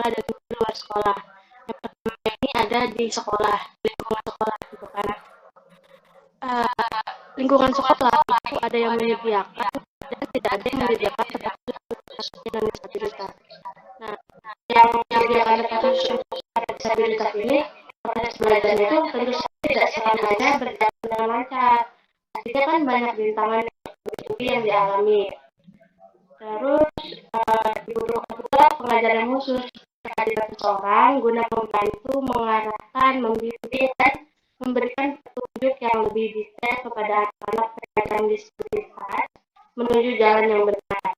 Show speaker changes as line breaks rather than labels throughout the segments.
ada di luar sekolah. Yang pertama ini ada di sekolah, lingkungan sekolah gitu kan. Lingkungan sekolah itu ada yang menyediakan dan tidak ada yang menyediakan tempat khusus dengan disabilitas. Nah, yang menyediakan tempat khusus untuk disabilitas ini, proses belajarnya itu tentu saja tidak selamanya berjalan dengan lancar. Pastinya kan banyak rintangan yang dialami. Terus dibutuhkan pula pengajar yang khusus kehadiran seseorang guna membantu, mengarahkan, membimbing, dan memberikan petunjuk yang lebih detail kepada anak-anak penyandang disabilitas menuju jalan yang benar.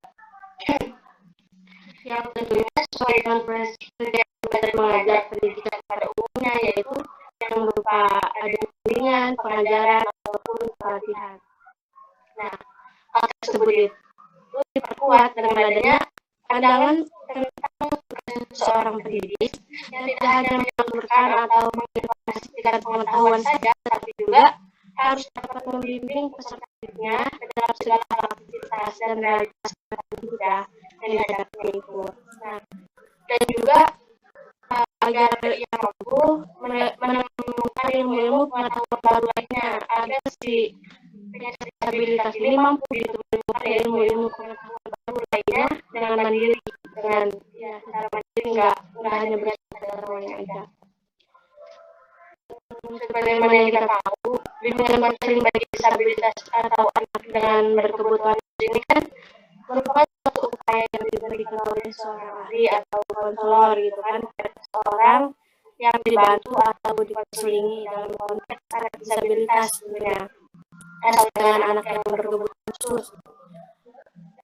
Yang tentunya sesuai dengan prosedur belajar mengajar pendidikan pada umumnya, yaitu yang berupa ada bimbingan, pengajaran, ataupun pelatihan. Nah, hal tersebut itu diperkuat dengan adanya pandangan tentang seorang pendidik yang tidak hanya menyalurkan atau menginformasikan pengetahuan saja, tapi juga harus dapat membimbing peserta didiknya dalam segala aktivitas dan realitas juga yang dihadapi itu. Nah, dan juga agar ia mampu menemukan ilmu-ilmu pengetahuan baru lainnya, agar si disabilitas ini mampu menemukan ilmu-ilmu pengetahuan baru lainnya dengan mandiri, dengan secara mandiri, nggak hanya berdasarkan pengetahuannya aja. Sebagaimana yang kita tahu, bimbingan konseling bagi disabilitas atau anak dengan berkebutuhan ini kan merupakan suatu upaya yang diberikan oleh seorang ahli atau konselor gitu kan, seorang yang dibantu atau dikonselingi dalam konteks anak disabilitas tentunya, atau dengan anak yang berkebutuhan khusus.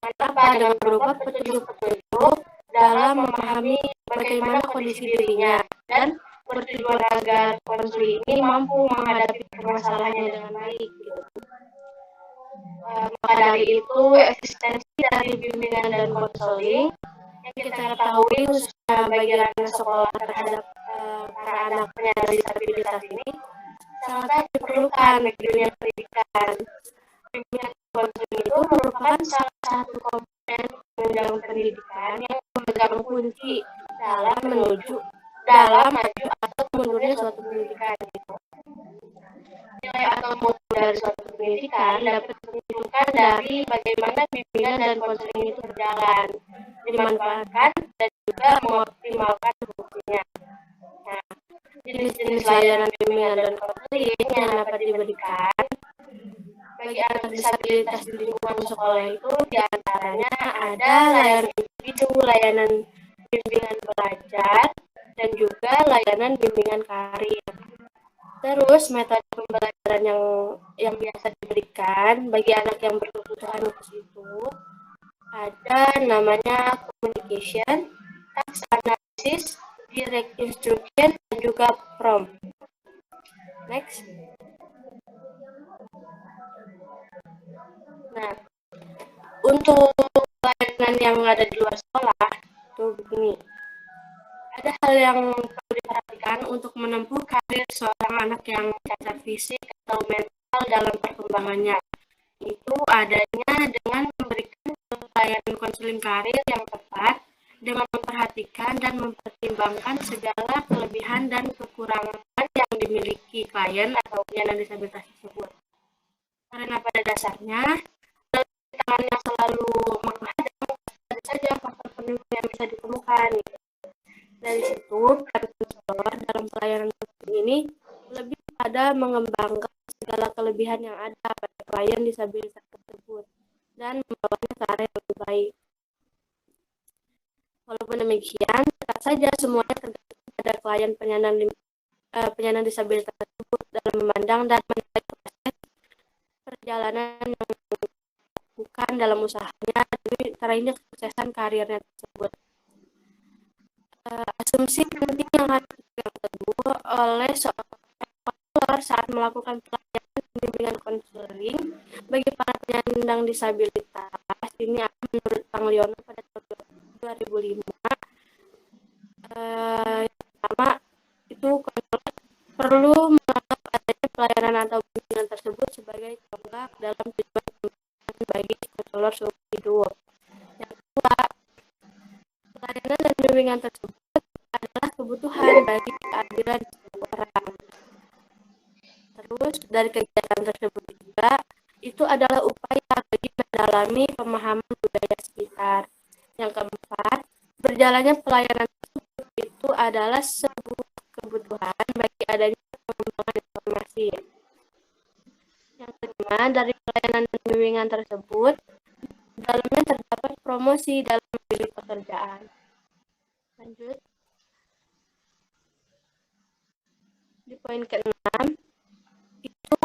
Kenapa? Dengan berupa petunjuk-petunjuk dalam memahami bagaimana kondisi dirinya dan bertujuan agar konseling ini mampu menghadapi permasalahannya dengan baik gitu. Maka dari itu, eksistensi dari bimbingan dan konseling yang kita ketahui khususnya bagi anak sekolah terhadap para anak penyandang disabilitas ini sangat diperlukan bagi dunia pendidikan. Bimbingan konseling itu merupakan salah satu komponen penunjang pendidikan yang memegang kunci dalam maju atau mundurnya suatu pendidikan gitu. Nilai atau mutu dari suatu pendidikan dapat ditentukan dari bagaimana bimbingan dan konseling itu berjalan, dimanfaatkan, dan juga mengoptimalkan fungsinya. Nah, jenis-jenis layanan bimbingan dan konseling yang dapat diberikan bagi anak disabilitas di lingkungan sekolah itu diantaranya ada layanan individu, layanan bimbingan belajar, dan juga layanan bimbingan karir. Terus metode pembelajaran yang biasa diberikan bagi anak yang berkebutuhan khusus itu ada namanya communication, task analysis, direct instruction, dan juga prompt. Next. Nah, untuk layanan yang ada di luar sekolah itu begini. Ada hal yang perlu diperhatikan untuk menempuh karir seorang anak yang cacat fisik atau mental dalam perkembangannya. Itu adanya dengan memberikan layanan konseling karir yang tepat dengan memperhatikan dan mempertimbangkan segala kelebihan dan kekurangan yang dimiliki klien atau penyandang disabilitas tersebut. Karena pada dasarnya, tantangan yang selalu menghadang saja faktor pendukung yang bisa ditemukan. Dari situ, peran konselor dalam pelayanan ini lebih pada mengembangkan segala kelebihan yang ada pada klien disabilitas tersebut dan membawanya ke arah yang lebih baik. Walaupun demikian, tetap saja semuanya tergantung pada klien penyandang disabilitas tersebut dalam memandang dan menilai proses perjalanan yang dilakukan dalam usahanya demi terakhir kesuksesan karirnya tersebut. Asumsi penting yang harus dipegang teguh oleh seorang konselor saat melakukan pelayanan bimbingan konseling bagi para penyandang disabilitas ini menurut Kang Liono pada tahun 2005. Yang pertama itu konselor perlu menganggap adanya pelayanan atau bimbingan tersebut sebagai tonggak dalam tujuan bagi konselor seumur hidup. Yang kedua, pelayanan dan bimbingan tersebut kebutuhan bagi keadilan setiap orang. Terus dari kegiatan tersebut juga itu adalah upaya bagi mendalami pemahaman budaya sekitar. Yang keempat, berjalannya pelayanan tersebut itu adalah sebuah kebutuhan bagi adanya pengembangan informasi. Yang kelima, dari pelayanan dan bimbingan tersebut, dalamnya terdapat promosi dalam memilih pekerjaan. Lanjut. Di poin ke-6, itu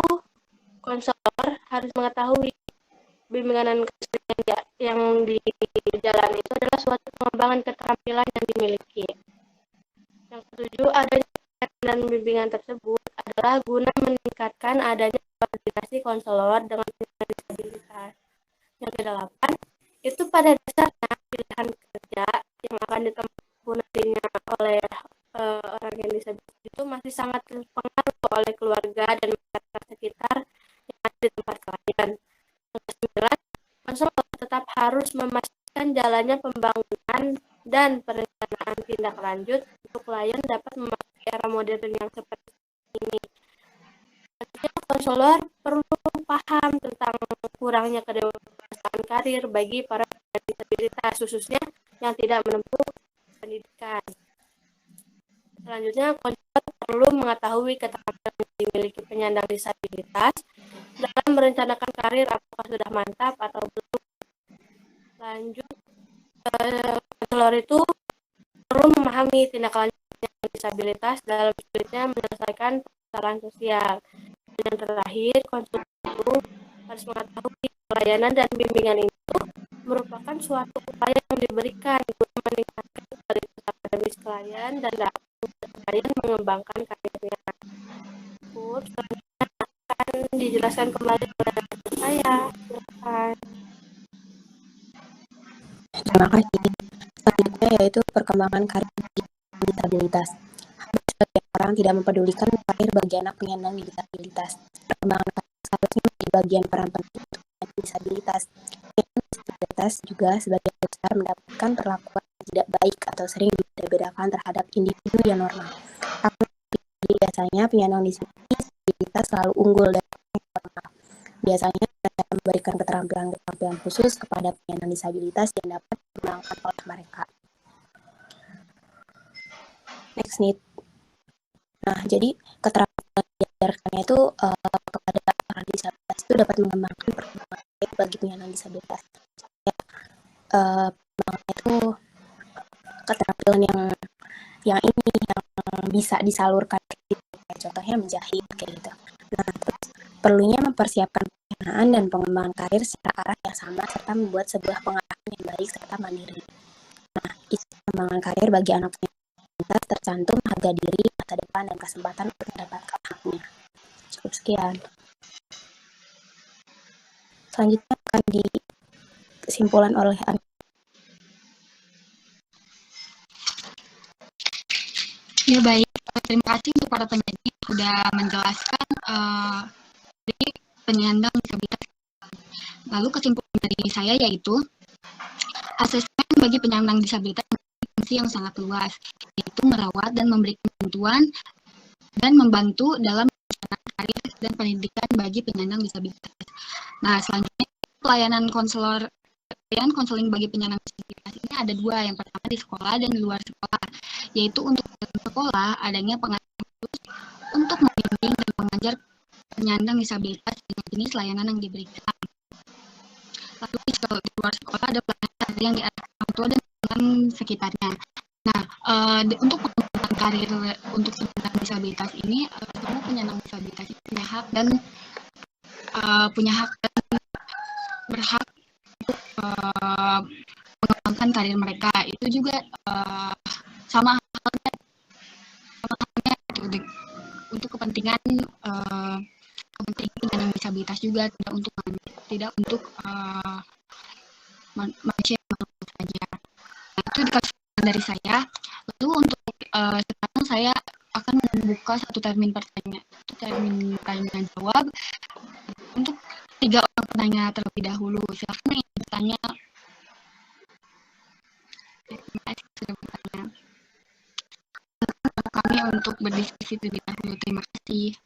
konselor harus mengetahui bimbingan dan kesenian yang dijalani itu adalah suatu pengembangan keterampilan yang dimiliki. Yang ketujuh, adanya dan bimbingan tersebut adalah guna meningkatkan adanya koordinasi konselor dengan penyandang disabilitas. Yang kedelapan, itu pada dasarnya pilihan kerja yang akan ditempuh nantinya oleh orang yang disabilitas itu masih sangat terpengaruh oleh keluarga dan masyarakat sekitar yang ada di tempat klien. Yang kesembilan, konselor tetap harus memastikan jalannya pembangunan dan perencanaan tindak lanjut untuk klien dapat memasuki era modern yang seperti ini. Selanjutnya, konselor perlu paham tentang kurangnya kedewasaan karir bagi para disabilitas, khususnya yang tidak menempuh pendidikan. Selanjutnya, konselor perlu mengetahui keterampilan yang dimiliki penyandang disabilitas dalam merencanakan karir, apakah sudah mantap atau belum. Lanjut, konselor itu perlu memahami tindak lanjut penyandang disabilitas dalam sulitnya menyelesaikan permasalahan sosial. Dan yang terakhir, konselor itu harus mengetahui pelayanan dan bimbingan itu merupakan suatu upaya yang diberikan untuk meningkatkan kualitas akademis klien dan dapat klien mengembangkan karirnya. Selanjutnya akan dijelaskan kembali oleh saya. Silakan.
Terima kasih. Selanjutnya yaitu perkembangan karir disabilitas. Sebagian orang tidak mempedulikan karir bagi anak penyandang disabilitas. Perkembangan karir seharusnya menjadi bagian peran penting untuk penyandang disabilitas. Penyandang disabilitas juga sebagian besar mendapatkan perlakuan yang tidak baik atau sering dibedakan terhadap individu yang normal. Biasanya penyandang disabilitas selalu unggul dan normal. Biasanya memberikan keterampilan khusus kepada penyandang disabilitas yang dapat dikembangkan oleh mereka. Next need. Nah, jadi keterampilan yang diajarkannya itu kepada orang disabilitas itu dapat mengembangkan perkembangan bagi penyandang disabilitas. Perkembangan itu keterampilan yang bisa disalurkan, contohnya menjahit kayak gitu. Nah, terus perlunya mempersiapkan pendanaan dan pengembangan karir secara arah yang sama serta membuat sebuah pengarahan yang baik serta mandiri. Nah, isi pengembangan karir bagi anak disabilitas tercantum harga diri, masa depan, dan kesempatan untuk mendapatkan haknya. Cukup sekian. Selanjutnya akan disimpulan oleh
Ya baik, terima kasih untuk para penyaji sudah menjelaskan dari penyandang disabilitas. Lalu kesimpulan dari saya yaitu asesmen bagi penyandang disabilitas memiliki fungsi yang sangat luas, yaitu merawat dan memberikan bantuan dan membantu dalam perencanaan karir dan pendidikan bagi penyandang disabilitas. Nah, selanjutnya pelayanan konseling bagi penyandang disabilitas ini ada dua. Yang pertama di sekolah dan di luar sekolah, yaitu untuk sekolah adanya pengalaman khusus untuk membimbing dan mengajar penyandang disabilitas dengan jenis layanan yang diberikan. Lalu di luar sekolah ada pelayanan yang diarahkan orang tua dan lingkungan sekitarnya. Nah, untuk pengembangan karir untuk penyandang disabilitas ini, semua penyandang disabilitas punya hak dan berhak untuk mengembangkan karir mereka. Itu juga sama halnya untuk kepentingan penyandang disabilitas juga, tidak untuk manusia saja. Nah, itu dikasih dari saya. Lalu untuk sekarang saya akan membuka satu termin pertanyaan jawab untuk 3 orang penanya terlebih dahulu. Silakan yang bertanya. Terima kasih sudah bertanya. waktunya untuk berdiskusi terlebih dahulu. Terima kasih.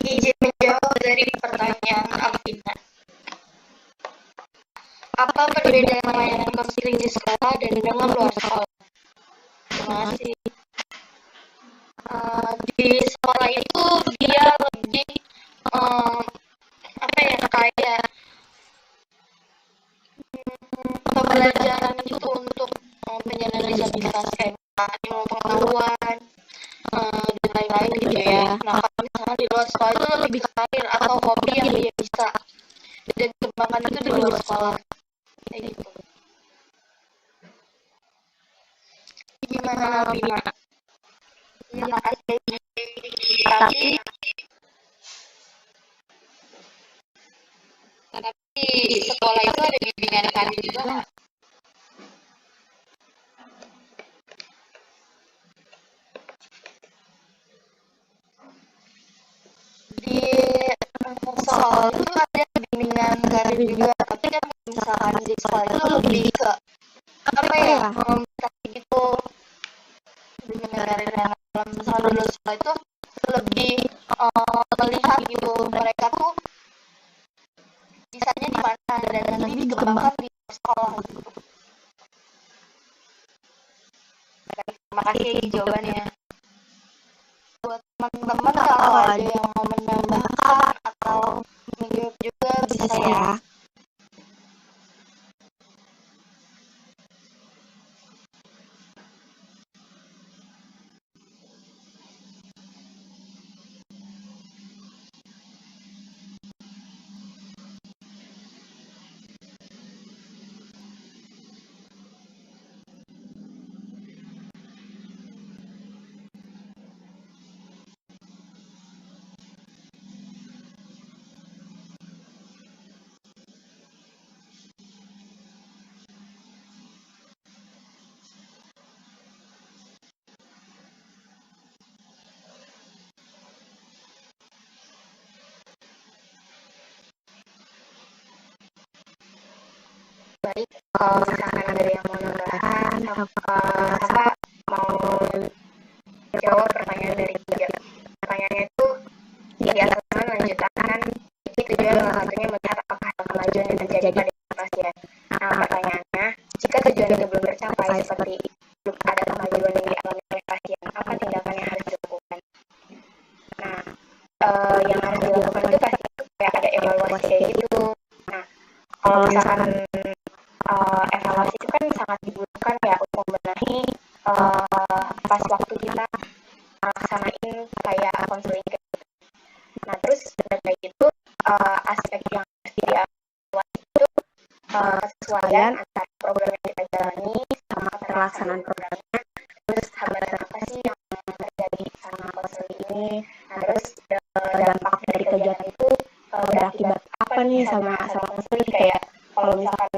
Izin menjawab dari pertanyaan Alvina. Apa perbedaan layanan konseling di sekolah dan dengan luar sekolah? Terima kasih. Di sekolah itu dia lebih kayak pembelajaran itu untuk penyandang disabilitas kayak ilmu pengetahuan dan lain-lain gitu ya. Nah, kalau misalnya di luar sekolah itu lebih karir atau hobi yang dia bisa dan kembangkan itu di luar sekolah kayak gitu. Gimana Bina? Terima kasih. Tapi sekolah itu ada bimbingan karir juga nggak? Di sekolah itu ada bimbingan karir juga, tapi kan misalkan di sekolah itu lebih ke gitu bimbingan karir yang misalnya dulu sekolah itu lebih melihat gitu mereka tuh bisanya di mana dan lebih dikembangkan di sekolah gitu. Terima kasih jawabannya. Buat teman-teman kalau ada yang mau menambahkan atau menjawab juga bisa ya. baik. Kalau misalkan ada yang mau menambahkan, Safa mau jawab pertanyaan dari tiga. Pertanyaannya itu di atas sana lanjutkan ini tujuan salah satunya melihat apakah kemajuan yang terjadi pada pasien. Nah, pertanyaannya, jika tujuan itu belum tercapai seperti ada kemajuan yang dialami oleh pasien, apa tindakan yang harus dilakukan? Nah, yang harus dilakukan itu pasti kayak ada evaluasi kayak gitu. Nah, kalau misalkan evaluasi itu kan sangat dibutuhkan ya untuk membenahi pas waktu kita laksanain kayak konseling. Nah, terus kayak gitu aspek yang harus dievaluasi itu kesesuaian antara program yang kita jalani sama pelaksanaan programnya. Terus hambatan apa sih yang terjadi sama konseling ini? Nah, terus dampak dari kegiatan itu berakibat apa nih sama konseling? Kayak kalau misalkan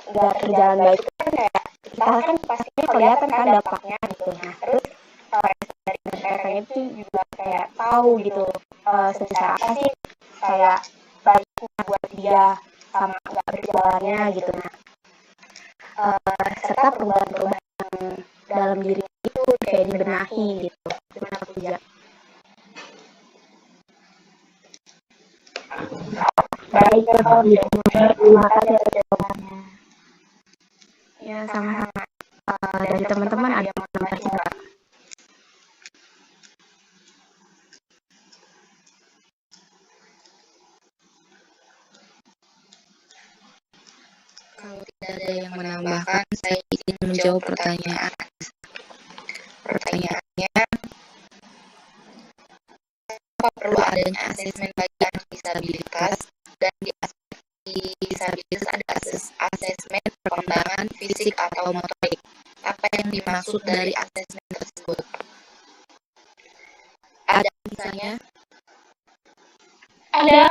nggak berjalan baik itu kan kayak kita kan pastinya kelihatan kan dampaknya gitu. Nah, terus dari mereka itu juga kayak tahu gitu sebesar apa sih kayak baiknya buat dia sama nggak berjalannya gitu. Nah, serta perubahan-perubahan dalam diri itu kayak dibenahi gitu. Gimana Puja? Baik, terima kasih atas jawabannya. Ya, sama-sama. Dari teman-teman ada yang mau nambahin nggak?
Kalau tidak ada yang menambahkan, saya ingin menjawab pertanyaan. Pertanyaannya, apa perlu adanya asesmen bagi anak disabilitas? Dan di disabilitas ada asesmen perkembangan fisik atau motorik. Apa yang dimaksud dari asesmen tersebut? Ada misalnya?
Ada.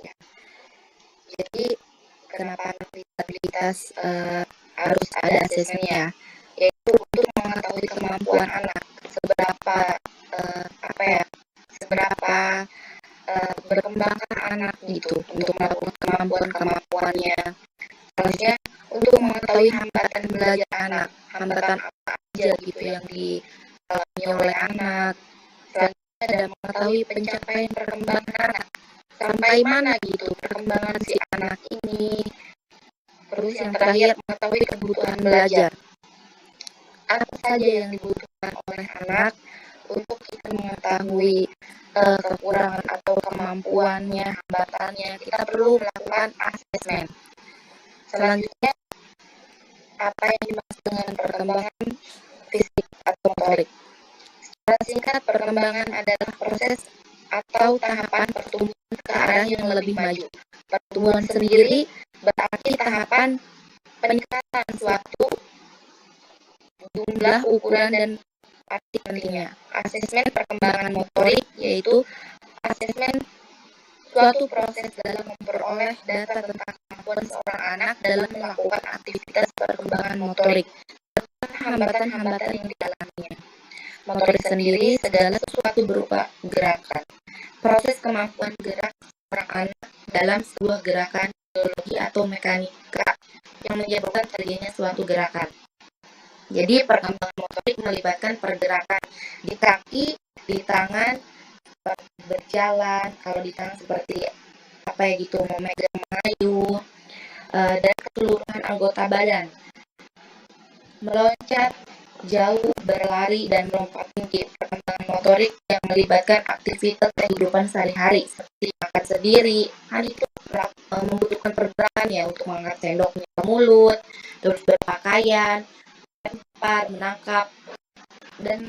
Ya. Jadi kenapa disabilitas harus ada asesmennya? Yaitu untuk mengetahui kemampuan anak seberapa seberapa berkembangkan anak gitu untuk melakukan kemampuannya. Selanjutnya untuk mengetahui hambatan belajar anak, hambatan apa aja gitu yang dialami oleh anak. Selanjutnya ada mengetahui pencapaian perkembangan anak, sampai mana gitu perkembangan si anak ini. Terus yang terakhir mengetahui kebutuhan belajar. Apa saja yang dibutuhkan oleh anak untuk kita mengetahui kekurangan atau kemampuannya, hambatannya, kita perlu melakukan asesmen. Selanjutnya, apa yang dimaksud dengan perkembangan fisik atau motorik? Secara singkat, perkembangan adalah proses atau tahapan pertumbuhan ke arah yang lebih maju. Pertumbuhan sendiri berarti tahapan peningkatan suatu jumlah, ukuran, dan arti pentingnya. Asesmen perkembangan motorik yaitu asesmen suatu proses dalam memperoleh data tentang kemampuan seorang anak dalam melakukan aktivitas perkembangan motorik serta hambatan-hambatan yang dialaminya. Motorik sendiri segala sesuatu berupa gerakan. Proses kemampuan gerak seorang anak dalam sebuah gerakan biologi atau mekanika yang menyebabkan terjadinya suatu gerakan. Jadi perkembangan motorik melibatkan pergerakan di kaki, di tangan, berjalan, kalau di tangan seperti memegang, mengayuh, dan keseluruhan anggota badan. Meloncat, jauh, berlari, dan melompat tinggi. Perkembangan motorik yang melibatkan aktivitas kehidupan sehari-hari seperti makan sendiri, hal itu membutuhkan pergerakan ya untuk mengangkat sendoknya ke mulut, terus berpakaian, menangkap, dan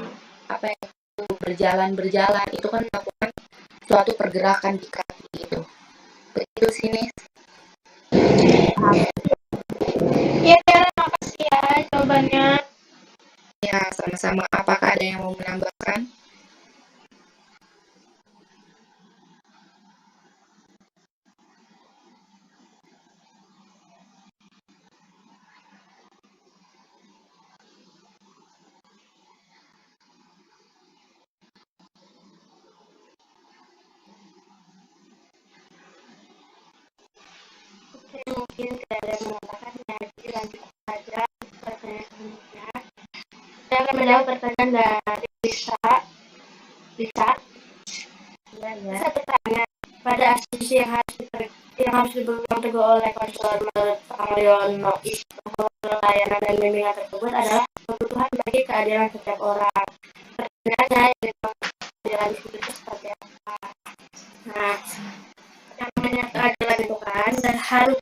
berjalan itu kan melakukan suatu pergerakan di kaki itu. Begitu sini.
Ya, makasih ya jawabannya.
Ya, sama-sama. Apakah ada yang mau menambahkan?
Mungkin tidak ada yang mau ada pertanyaan dari Lisa bertanya, pada asumsi yang harus dipegang teguh oleh konselor menurut Mariono, layanan dan bimbingan tersebut adalah kebutuhan bagi keadilan setiap orang. Pertanyaannya yang keadilan itu seperti apa? Nah, namanya keadilan itu kan harus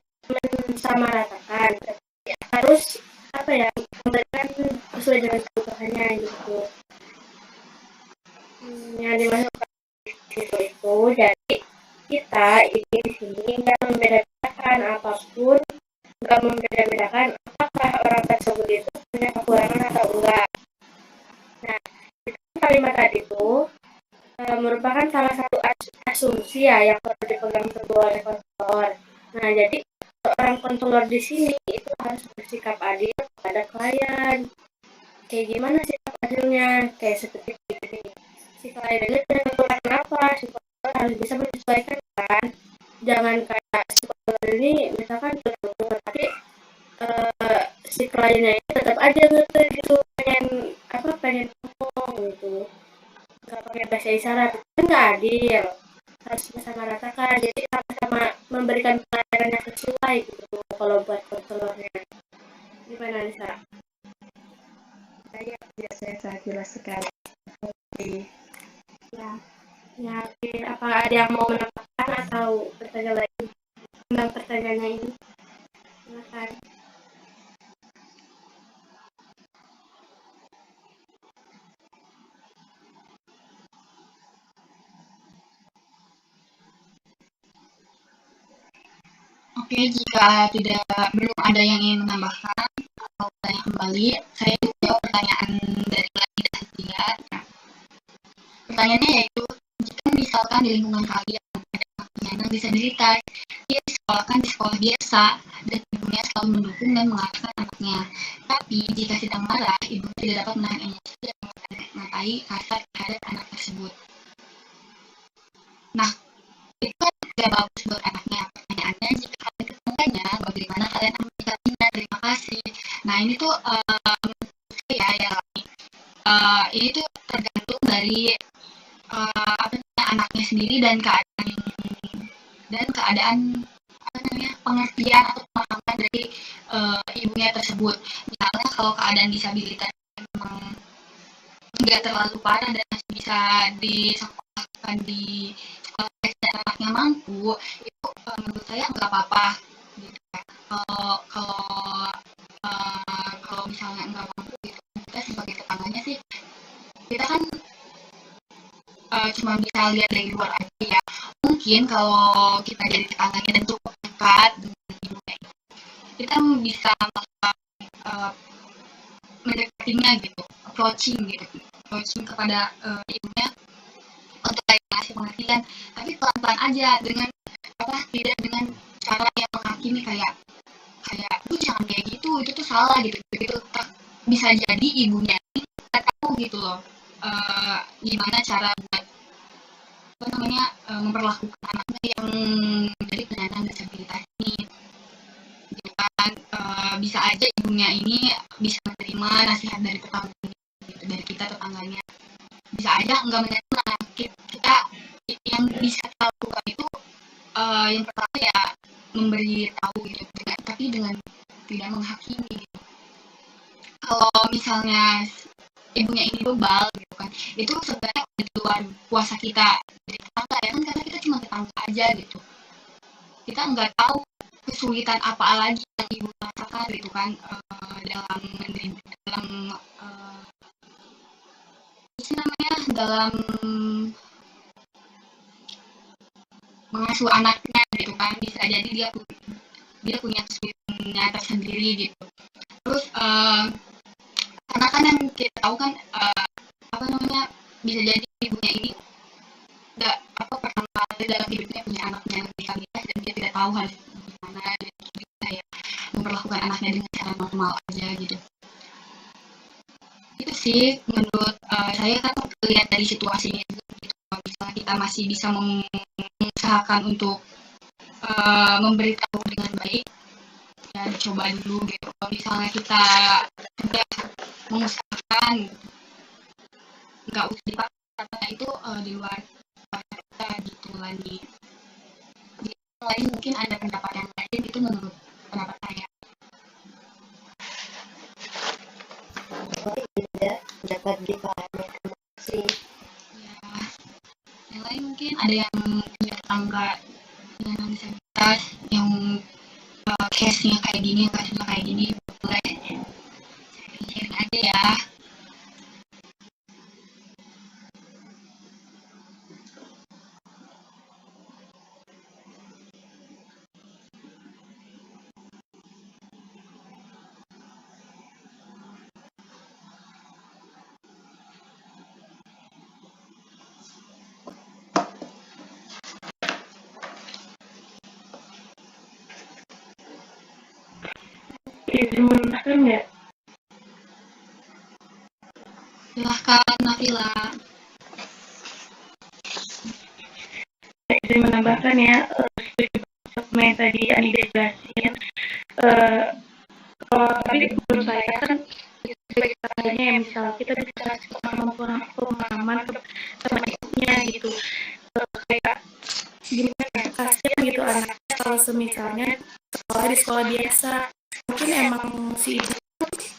mensamaratakan, harus apa ya, memberikan sesuai dengan kebutuhannya gitu. Yang dimasukkan itu jadi kita ini di sini nggak membedakan apapun, nggak membedakan apakah orang tersebut itu punya kekurangan atau enggak. Nah, kalimat tadi itu merupakan salah satu asumsi ya yang perlu dipegang teguh oleh konselor. Nah, jadi seorang konselor di sini itu harus bersikap adil kepada klien. Kayak gimana sikap adilnya? Kayak seperti ini. Si klien ini punya kekurangan apa? Si konselor harus bisa menyesuaikan kan. Jangan kayak si konselor ini misalkan tapi si kliennya ini tetap aja gitu pengen ngomong gitu. Nggak pakai bahasa isyarat, itu nggak adil. Harus mensamaratakan, jadi sama-sama memberikan pelayanan yang sesuai gitu kalau buat konselornya. Gimana Nisa?
Saya jelas sekali.
Ya, apa ada yang mau menambahkan atau bertanya lagi tentang pertanyaannya ini? Silakan.
Oke, jika belum ada yang ingin menambahkan atau bertanya kembali, saya jawab pertanyaan dari Lani dan Tia. Pertanyaannya yaitu, jika misalkan di lingkungan kalian ada penyandang disabilitas, dia disekolahkan di sekolah biasa dan ibunya selalu mendukung dan mengarahkan anaknya. Tapi jika sedang marah, ibu tidak dapat menahan emosi dan mengatai kasar terhadap anak tersebut. Nah, itu kan tidak bagus buat anaknya. Pertanyaannya, jika kalian tetangganya, bagaimana kalian akan menyikapinya? Terima kasih. Nah, ini tuh ini tuh tergantung dari anaknya sendiri dan keadaan pengertian atau pemahaman dari ibunya tersebut. Misalnya kalau keadaan disabilitas memang nggak terlalu parah dan masih bisa disekolahkan di sekolah dan anaknya mampu, itu menurut saya nggak apa-apa gitu. Kalau misalnya nggak mampu gitu, kita sebagai tetangganya sih, kita kan cuma bisa lihat dari luar aja ya. Mungkin kalau kita jadi tetangganya dan cukup dekat dengan ibunya itu, kita bisa mendekatinya gitu, approaching kepada ibunya untuk kayak ngasih pengertian, tapi pelan-pelan aja, tidak dengan cara yang menghakimi kayak lu jangan kayak gitu, itu tuh salah gitu. Bisa jadi ibunya ini nggak tahu gitu loh gimana cara buat memperlakukan anaknya yang dari penyandang disabilitas ini gitu kan. Bisa aja ibunya ini bisa menerima nasihat dari tetangganya gitu, dari kita tetangganya, bisa aja nggak menerima. Kita yang bisa kita lakukan itu yang pertama ya memberi tahu gitu, tapi dengan tidak menghakimi gitu. Kalau misalnya ibunya ini bebal gitu kan, itu sebenarnya di luar kuasa kita jadi tetangga ya kan, karena kita cuma tetangga aja gitu. Kita nggak tahu kesulitan apa lagi yang ibu rasakan gitu kan dalam mengasuh anaknya gitu kan. Bisa jadi dia punya kesulitannya tersendiri gitu. Terus karena kan yang kita tahu kan bisa jadi ibunya ini pertama kali dalam hidupnya punya anaknya yang disabilitas dan dia tidak tahu harus gimana ya memperlakukan anaknya dengan cara normal aja gitu. Itu sih menurut saya kan lihat dari situasinya gitu. Kalau misalnya kita masih bisa mengusahakan untuk memberitahu dengan baik, ya dicoba dulu gitu. Kalau misalnya kita sudah mengusahakan nggak usah dipakai itu di luar kita gitu lagi. Jadi lain mungkin ada pendapat yang lain, itu menurut pendapat saya.
Tidak dapat dipahami sih.
Ya, yang lain mungkin ada yang punya tetangga dengan disabilitas yang case-nya kayak gini, kasusnya kayak gini, boleh sharing aja ya.
Izin menambahkan nggak?
Silahkan Nafila.
Izin menambahkan ya, seperti yang tadi Anida jelasin. Kalau tadi menurut saya kan sebagai caranya ya, misal kita bisa kasih pemahaman sama ibunya gitu. Kayak gimana ya, kasihan gitu anaknya kalau semisalnya sekolah di sekolah biasa. Mungkin emang si ibu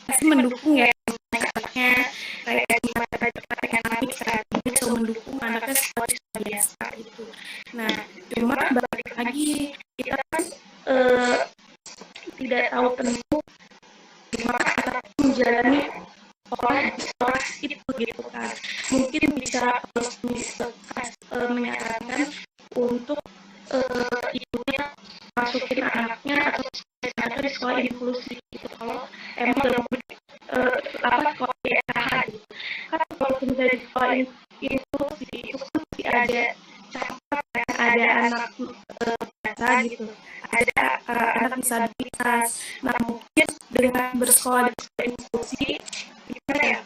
pasti mendukung ya anaknya, kayak gimana cara nangis saat itu bisa mendukung anaknya sekolah di sekolah biasa gitu. Nah, cuma balik lagi kita kan tidak tahu penuh gimana anak menjalani sekolah itu gitu kan. Mungkin bisa menyarankan untuk ibunya masukin anaknya atau di sekolah inklusif gitu. Kalau emang gak mau sekolah PSH gitu. Kan kalau misalnya di sekolah inklusif itu pasti ada campur kan, ada anak biasa gitu, ada anak disabilitas. Nah mungkin dengan bersekolah di sekolah inklusif gimana ya,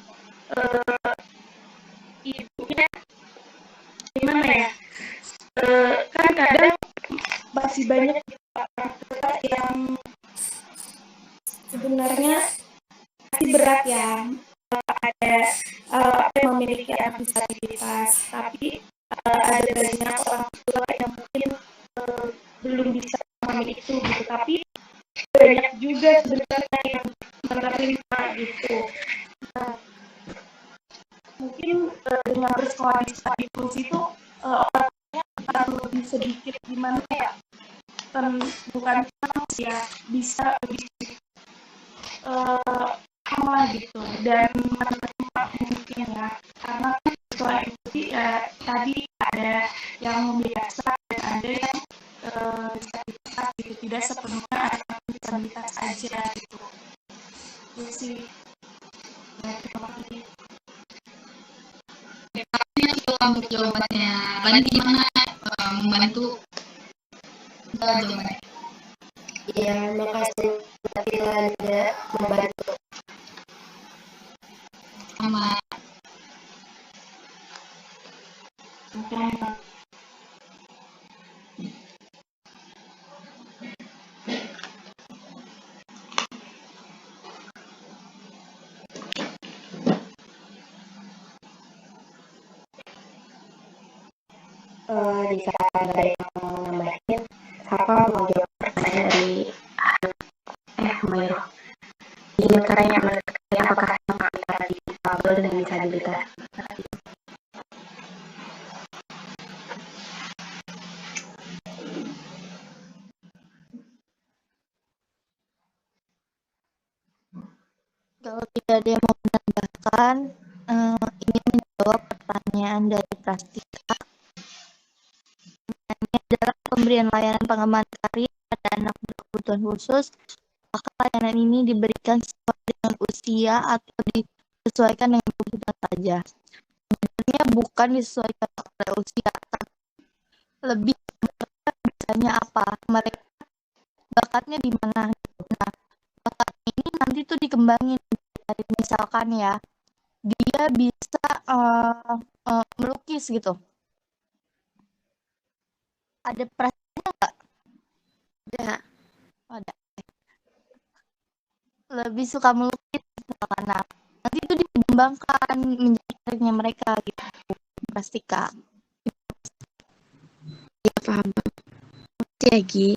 ibunya gimana ya, kan kadang masih banyak orang tua yang sebenarnya masih berat ya, ada yang memiliki anak disabilitas, tapi ada banyak orang tua yang mungkin belum bisa memahami itu gitu, tapi banyak juga sebenarnya yang menerima gitu. Nah, mungkin dengan bersekolah di sekolah inklusi itu orangnya akan lebih sedikit gimana ya, bukan ya, bisa lebih aman gitu dan menerima mungkin ya, karena sekolah inklusi ya tadi ada yang biasa dan ada yang disabilitas gitu, tidak sepenuhnya anak disabilitas aja gitu. Itu sih ya, terima kasih.
Untuk jawabannya, Lani gimana membantu jawabannya?
Ya, makasih Nafila juga membantu.
Sama.
Jika ada yang mau nambahin, siapa mau jawab pertanyaan dari Mayro? Gimana caranya menekan apakah sama antara difabel dan disabilitas?
Kalau tidak ada yang mau menambahkan, ingin menjawab pertanyaan dari Prastika. Ini adalah pemberian layanan pengembangan karir pada anak berkebutuhan khusus. Apakah layanan ini diberikan sesuai dengan usia atau disesuaikan dengan kebutuhan saja? Sebenarnya bukan disesuaikan oleh usia, tapi lebih biasanya apa, mereka bakatnya di mana. Nah, bakatnya ini nanti tuh dikembangin. Misalkan ya, dia bisa melukis gitu. Ada perasaan nggak? Ada. Lebih suka melukis misalkan. Nah, nanti itu dikembangkan menjadi menariknya mereka gitu, Prastika.
Ya, paham. Makasih ya, Gi.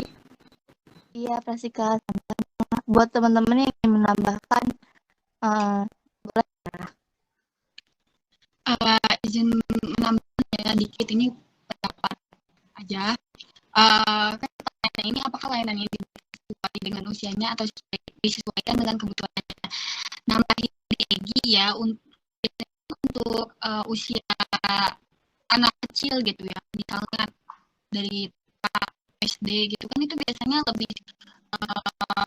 Iya, Prastika. Sama-sama. Buat teman-teman yang ingin menambahkan, boleh.
Izin menambahkan ya dikit, ini pendapat aja. Kan pertanyaan ini, apakah layanan ini disesuaikan dengan usianya atau disesuaikan dengan kebutuhannya? Nambahin di Egi ya, untuk usia anak kecil gitu ya, misalnya dari SD gitu kan, itu biasanya lebih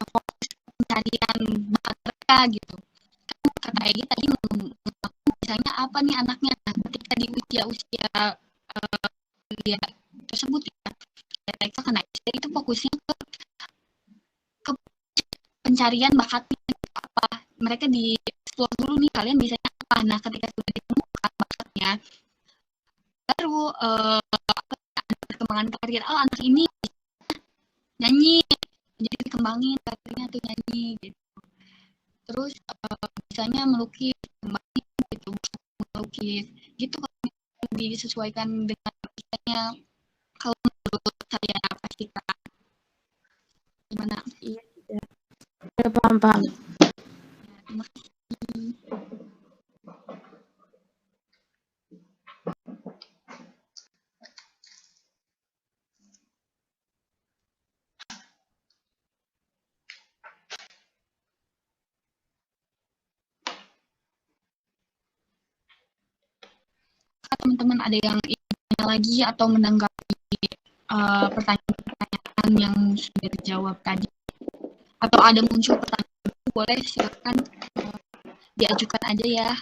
fokus pencarian bakat mereka gitu. Kan kata Egi tadi misalnya apa nih anaknya, ketika di usia dia tersebut ya, mereka kena SD itu fokusnya ke pencarian bakatnya apa, mereka di explore dulu nih kalian bisanya apa. Nah ketika sudah ditemukan bakatnya, baru ada perkembangan karir. Oh anak ini nyanyi, jadi dikembangin karirnya tuh nyanyi gitu. Terus misalnya melukis, kembangin gitu, melukis gitu, disesuaikan dengan usianya. Kalau menurut saya pastikan. Gimana?
Iya, ya, paham.
Ya, terima kasih. Teman-teman ada yang ingin tanya lagi atau menanggapi pertanyaan-pertanyaan yang sudah dijawab tadi, atau ada muncul pertanyaan, boleh silakan diajukan aja ya.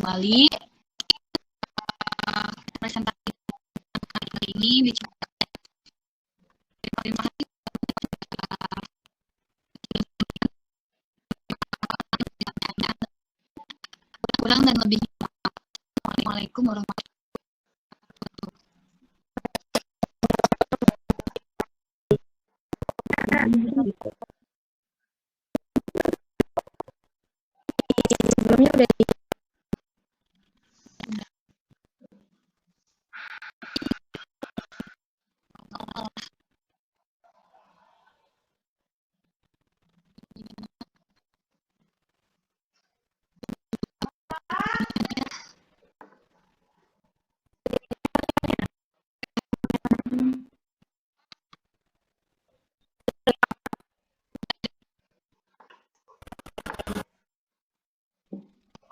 Kembali presentasi kali ini bicara. Terima kasih. Kurang dan lebih. Assalamualaikum warahmatullahi wabarakatuh.
Sebelumnya udah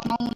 Mau